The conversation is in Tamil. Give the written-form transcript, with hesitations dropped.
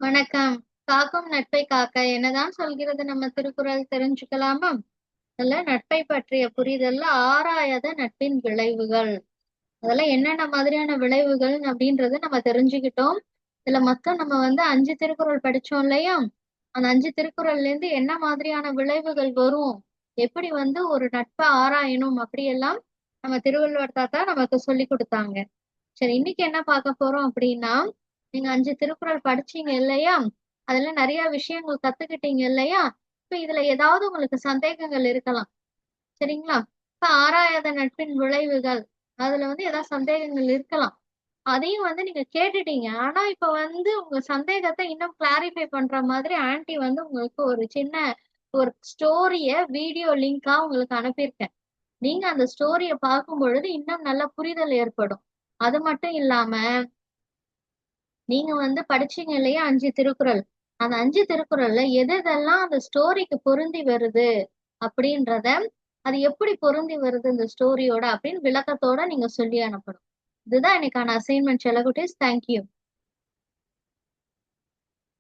வணக்கம். காக்கும் நட்பை காக்க என்னதான் சொல்கிறது நம்ம திருக்குறள் தெரிஞ்சுக்கலாமா? அதுல நட்பை பற்றிய புரிதல்ல ஆராயாத நட்பின் விளைவுகள். அதெல்லாம் என்னென்ன மாதிரியான விளைவுகள் அப்படின்றத நம்ம தெரிஞ்சுக்கிட்டோம். இதுல மொத்தம் நம்ம வந்து 5 திருக்குறள் படிச்சோம் இல்லையா? அந்த 5 திருக்குறள்ல இருந்து என்ன மாதிரியான விளைவுகள் வரும்? எப்படி வந்து ஒரு நட்பை ஆராயணும் அப்படியெல்லாம் நம்ம திருவள்ளுவர் தாத்தா நமக்கு சொல்லி கொடுத்தாங்க. சரி, இன்னைக்கு என்ன பார்க்க போறோம் அப்படின்னா, நீங்க 5 திருக்குறள் படிச்சீங்க இல்லையா? அதுல நிறைய விஷயங்கள் கத்துக்கிட்டீங்க இல்லையா? இப்ப இதுல ஏதாவது உங்களுக்கு சந்தேகங்கள் இருக்கலாம். சரிங்களா? இப்ப ஆராயாத நட்பின் விளைவுகள், அதுல வந்து ஏதாவது சந்தேகங்கள் இருக்கலாம். அதையும் வந்து நீங்க கேட்டுட்டீங்க. ஆனா இப்ப வந்து உங்க சந்தேகத்தை இன்னும் கிளாரிஃபை பண்ற மாதிரி ஆன்ட்டி வந்து உங்களுக்கு ஒரு சின்ன ஒரு ஸ்டோரிய வீடியோ லிங்கா உங்களுக்கு அனுப்பியிருக்கேன். நீங்க அந்த ஸ்டோரிய பார்க்கும் பொழுது இன்னும் நல்ல புரிதல் ஏற்படும். அது மட்டும் இல்லாம நீங்க வந்து படிச்சீங்க இல்லையா 5 திருக்குறள். அந்த 5 திருக்குறள்ல எதெல்லாம் அந்த ஸ்டோரிக்கு பொருந்தி வருது அப்படின்றத, அது எப்படி பொருந்தி வருது இந்த ஸ்டோரியோட அப்படின்னு விளக்கத்தோட நீங்க சொல்லி அனுப்பணும். இதுதான் எனக்கான அசைன்மெண்ட் செல்லகுட்டீஸ். தேங்க்யூ.